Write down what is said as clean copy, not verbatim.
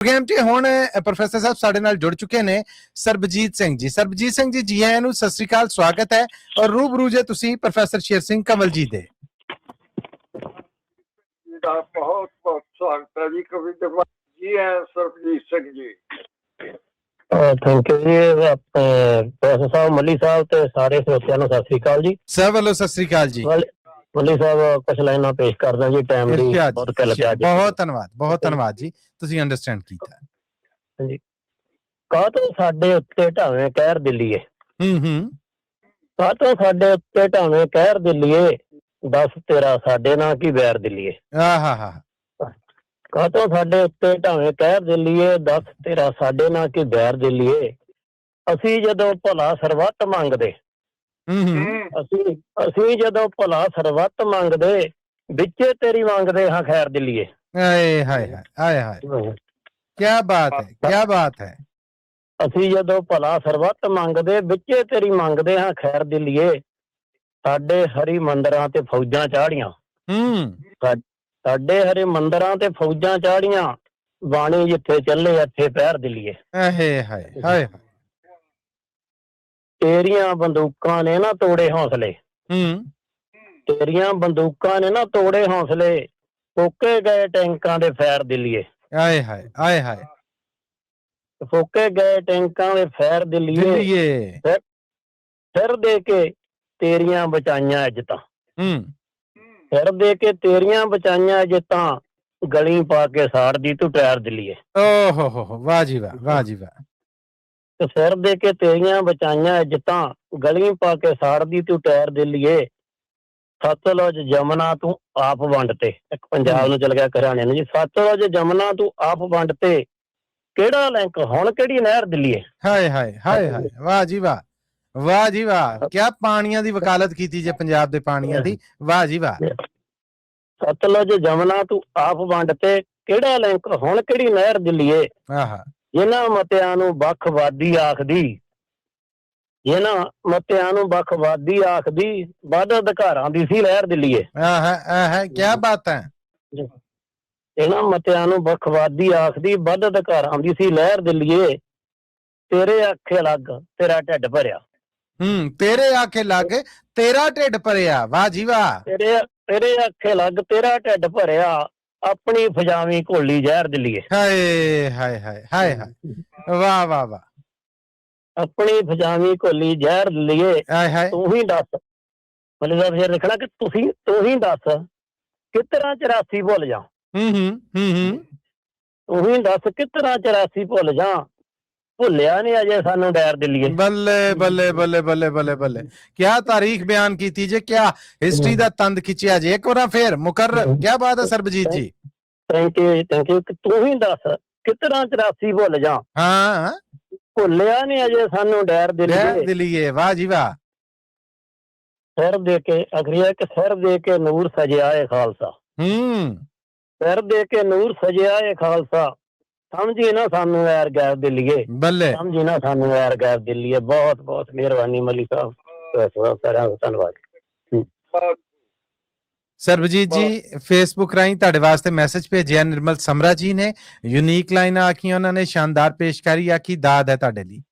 Programme 'ਚ ਹੁਣ professor ਸਾਹਿਬ ਸਾਡੇ ਨਾਲ ਜੁੜ ਚੁੱਕੇ ਨੇ ਸਰਬਜੀਤ ਸਿੰਘ ਜੀ। ਸਰਬਜੀਤ ਸਿੰਘ ਜੀ, ਜੀ ਆਇਆਂ ਨੂੰ, ਸਤਿ ਸ੍ਰੀ ਅਕਾਲ, ਸਵਾਗਤ ਹੈ। ਔਰ ਰੂਬਰੂ ਜੇ ਤੁਸੀਂ ਪ੍ਰੋਫੈਸਰ ਸ਼ੇਰ ਸਿੰਘ ਕੰਵਲ ਜੀ ਦੇ। ਬਹੁਤ ਬਹੁਤ ਸਵਾਗਤ ਹੈ ਜੀ ਕਵਿੰਦਰ ਜੀ। ਸਰਬਜੀਤ ਸਿੰਘ ਜੀ, ਥੈਂਕ ਯੂ ਜੀ। ਪ੍ਰੋਫੈਸਰ ਸਾਹਿਬ, ਮੱਲੀ ਸਾਹਿਬ ਤੇ ਸਾਰੇ ਸਰੋਤਿਆਂ ਨੂੰ ਸਤਿ ਸ੍ਰੀ ਅਕਾਲ ਜੀ। ਸਭ ਵੱਲੋਂ ਸਤਿ ਸ੍ਰੀ ਅਕਾਲ ਜੀ। ਮੱਲੀ ਸਾਹਿਬ ਕੁਛ ਲਾਈਨਾਂ ਪੇਸ਼ ਕਰਦਾ ਜੀ, ਟਾਈਮ ਦੀ ਬਹੁਤ ਕਿੱਲਤ ਹੈ। ਬਹੁਤ ਧੰਨਵਾਦ, ਬਹੁਤ ਧੰਨਵਾਦ ਜੀ, ਤੁਸੀਂ ਅੰਡਰਸਟੈਂਡ ਕੀਤਾ। ਹਾਂਜੀ, ਕਾਹਤੋਂ ਸਾਡੇ ਉੱਤੇ ਢਾਵੇਂ ਕਹਿਰ ਦਿੱਲੀਏ, ਕਾਹਤੋਂ ਸਾਡੇ ਉੱਤੇ ਢਾਵੇਂ ਕਹਿਰ ਦਿੱਲੀਏ, ਦੱਸ ਤੇਰਾ ਸਾਡੇ ਨਾਲ ਕੀ ਵੈਰ ਦਿੱਲੀਏ। ਕਾਹਤੋਂ ਸਾਡੇ ਉੱਤੇ ਢਾਵੇਂ ਕਹਿਰ ਦਿੱਲੀਏ, ਦੱਸ ਤੇਰਾ ਸਾਡੇ ਨਾਲ ਕੀ ਵੈਰ ਦਿੱਲੀਏ। ਅਸੀਂ ਜਦੋਂ ਭਲਾ ਸਰਬੱਤ ਮੰਗਦੇ, ਅਸੀਂ ਜਦੋਂ ਭਲਾ ਸਰਬੱਤ ਮੰਗਦੇ, ਵਿੱਚੇ ਤੇਰੀ ਮੰਗਦੇ ਹਾਂ ਖੈਰ ਦਿੱਲੀਏ। ਹਾਏ ਹਾਏ ਹਾਏ ਹਾਏ, ਕਿਆ ਬਾਤ ਹੈ, ਕਿਆ ਬਾਤ ਹੈ। ਅਸੀਂ ਜਦੋਂ ਭਲਾ ਸਰਬੱਤ ਮੰਗਦੇ, ਵਿੱਚੇ ਤੇਰੀ ਮੰਗਦੇ ਹਾਂ ਖੈਰ ਦਿੱਲੀਏ। ਸਾਡੇ ਹਰੀ ਮੰਦਰਾਂ ਤੇ ਫੌਜਾਂ ਚਾੜੀਆਂ, ਸਾਡੇ ਹਰੇ ਮੰਦਰਾਂ ਤੇ ਫੌਜਾਂ ਚਾੜੀਆਂ, ਬਾਣੀ ਜਿੱਥੇ ਚੱਲੇ ਇੱਥੇ ਪਹਿਰ ਦਿੱਲੀਏ। ਹਾਏ ਹਾਏ ਹਾਏ, ਤੇਰੀਆਂ ਬੰਦੂਕਾਂ ਨੇ ਨਾ ਤੋੜੇ ਹੌਸਲੇ, ਤੇਰੀਆਂ ਬੰਦੂਕਾਂ ਨੇ ਨਾ ਤੋੜੇ ਹੌਸਲੇ, ਫੋਕੇ ਗਏ ਟੈਂਕਾਂ ਦੇ ਫੈਰ ਦਿੱਲੀਏ। ਹਾਏ ਹਾਏ ਹਾਏ ਹਾਏ, ਫੋਕੇ ਗਏ ਟੈਂਕਾਂ ਦੇ ਫੈਰ ਦਿੱਲੀਏ। ਸਿਰ ਦੇ ਕੇ ਤੇਰੀਆਂ ਬਚਾਈਆਂ ਇੱਜ਼ਤਾਂ, ਸਿਰ ਦੇ ਕੇ ਤੇਰੀਆਂ ਬਚਾਈਆਂ ਇੱਜ਼ਤਾਂ, ਗਲੀ ਪਾ ਕੇ ਸਾੜਦੀ ਤੂੰ ਟਾਇਰ ਦਿੱਲੀਏ। ਓ ਹੋ, ਵਾਹ ਜੀ ਵਾਹ, ਵਾਹ ਜੀ ਵਾਹ। ਸਿਰ ਦੇ ਕੇ ਤੇਰੀਆਂ ਬਚਾਈਆਂ ਇੱਜ਼ਤਾਂ, ਗਲੀ ਪਾ ਕੇ ਸਾੜਦੀ ਤੂੰ ਟਾਇਰ ਦਿੱਲੀਏ। ਸਤਲੁਜ ਜਮਨਾ ਤੂੰ ਆਪ ਵੰਡ ਤੇ, ਇੱਕ ਪੰਜਾਬ ਨੂੰ ਚਲ ਗਿਆ ਘਰਾਣੇ ਨੂੰ ਜੀ। ਸਤਲੁਜ ਜਮਨਾ ਤੂੰ ਆਪ ਵੰਡ ਤੇ, ਕਿਹੜਾ ਲਿੰਕ ਹੁਣ ਕਿਹੜੀ ਨਹਿਰ ਦਿੱਲੀਏ। ਹਾਏ ਹਾਏ ਹਾਏ ਹਾਏ, ਵਾਹ ਜੀ ਵਾਹ, ਵਾਹ ਜੀ ਵਾਹ। ਕਿਆ ਪਾਣੀਆਂ ਦੀ ਵਕਾਲਤ ਕੀਤੀ ਜੇ, ਪੰਜਾਬ ਦੇ ਪਾਣੀਆਂ ਦੀ, ਵਾਹ ਜੀ ਵਾਹ। ਸਤਲੁਜ ਜਮਨਾ ਤੂੰ ਆਪ ਵੰਡ ਤੇ, ਕਿਹੜਾ ਲਿੰਕ ਹੁਣ ਕਿਹੜੀ ਨਹਿਰ ਦਿੱਲੀਏ। ਜਿਹਨਾਂ ਮਤਿਆਂ ਨੂੰ ਵੱਖਵਾਦੀ ਆਖਦੀ, ਜਿਹਨਾਂ ਮਤਿਆਂ ਨੂੰ ਵੱਖਵਾਦੀ ਆਖਦੀ, ਵੱਧ ਅਧਿਕਾਰਾਂ ਦੀ ਸੀ ਲਹਿਰ ਦਿੱਲੀਏ। ਕਿਆ ਬਾਤ ਹੈ। ਇਹਨਾਂ ਮਤਿਆਂ ਨੂੰ ਵੱਖਵਾਦੀ ਆਖਦੀ, ਵੱਧ ਅਧਿਕਾਰਾਂ ਦੀ ਸੀ ਲਹਿਰ ਦਿੱਲੀਏ। ਤੇਰੇ ਆਖੇ ਲੱਗ ਤੇਰਾ ਢਿੱਡ ਭਰਿਆ, ਤੇਰੇ ਆਖੇ ਲੱਗ ਤੇਰਾ ਢਿੱਡ ਭਰਿਆ, ਵਾਹ ਜੀ ਵਾਹ। ਤੇਰੇ ਆਖੇ ਲੱਗ ਤੇਰਾ ਢਿੱਡ ਭਰਿਆ, ਆਪਣੀ ਫਜਾਵੀਂ ਘੋਲੀ ਜ਼ਹਿਰ ਦਿੱਲੀਏ। ਹਾਏ ਹਾਏ ਹਾਏ ਹਾਏ ਹਾਏ, ਵਾਹ ਵਾਹ ਵਾਹ। ਆਪਣੀ ਫਜਾਵੀਂ ਘੋਲੀ ਜ਼ਹਿਰ ਦਿੱਲੀਏ। ਤੂੰ ਹੀ ਦੱਸ, ਮਤਲਬ ਦਾ ਫੇਰ ਲਿਖਣਾ ਕਿ ਤੂੰ ਹੀ ਦੱਸ ਕਿਸ ਤਰ੍ਹਾਂ 84 ਭੁੱਲ ਜਾ। ਤੂੰ ਹੀ ਦੱਸ ਕਿਸ ਤਰ੍ਹਾਂ 84 ਭੁੱਲ ਜਾ, ਭੁੱਲਿਆ ਨੀ ਅਜੇ ਸਾਨੂੰ ਡੈਰ ਦਿੱਲੀਏ। ਬੱਲੇ ਬੱਲੇ ਬੱਲੇ ਬੱਲੇ ਬੱਲੇ ਬੱਲੇ, ਕਿਆ ਤਾਰੀਖ ਬਿਆਨ ਕੀਤੀ ਜੇ, ਕਿਆ ਹਿਸਟਰੀ ਦਾ ਤੰਦ ਖਿੱਚਿਆ ਜੇ। ਇੱਕ ਵਾਰ ਫੇਰ ਮੁਕਰਰ, ਕਿਆ ਬਾਤ ਹੈ ਸਰਬਜੀਤ ਜੀ। Thank you, thank you. ਤੂੰ ਹੀ ਦੱਸ ਕਿਸ ਤਰ੍ਹਾਂ 84 ਭੁੱਲ ਜਾ, ਭੁੱਲਿਆ ਨੀ ਅਜੇ ਸਾਨੂੰ ਡੈਰ ਦਿੱਲੀਏ, ਵਾਹ ਜੀ ਵਾਹ। ਸਿਰ ਦੇ ਕੇ ਅਖਰੀਆ ਕਿ ਸਿਰ ਦੇ ਕੇ ਨੂਰ ਸਜਿਆ ਏ ਖਾਲਸਾ, ਸਿਰ ਦੇ ਕੇ ਨੂਰ ਸਜਿਆ ਏ ਖਾਲਸਾ, ਸਮਝੀ ਨਾ ਸਾਨੂੰ ਯਾਰ ਗੈਰ ਦਿੱਲੀਏ। ਬੱਲੇ, ਸਮਝੀ ਨਾ ਸਾਨੂੰ ਯਾਰ ਗੈਰ ਦਿੱਲੀਏ। ਬਹੁਤ ਬਹੁਤ ਮਿਹਰਬਾਨੀ ਮੱਲੀ ਸਾਹਿਬ, ਸਾਰਿਆਂ ਦਾ ਧੰਨਵਾਦ। ਸਰਬਜੀਤ ਜੀ, ਫੇਸਬੁੱਕ ਰਾਹੀਂ ਤੁਹਾਡੇ ਵਾਸਤੇ ਮੈਸੇਜ ਭੇਜਿਆ ਨਿਰਮਲ ਸਮਰਾ ਜੀ ਨੇ, ਯੂਨੀਕ ਲਾਈਨਾਂ ਆਖੀਆਂ ਉਹਨਾਂ ਨੇ, ਸ਼ਾਨਦਾਰ ਪੇਸ਼ਕਾਰੀ ਆਖੀ, ਦਾਦ ਹੈ ਤੁਹਾਡੇ ਲਈ।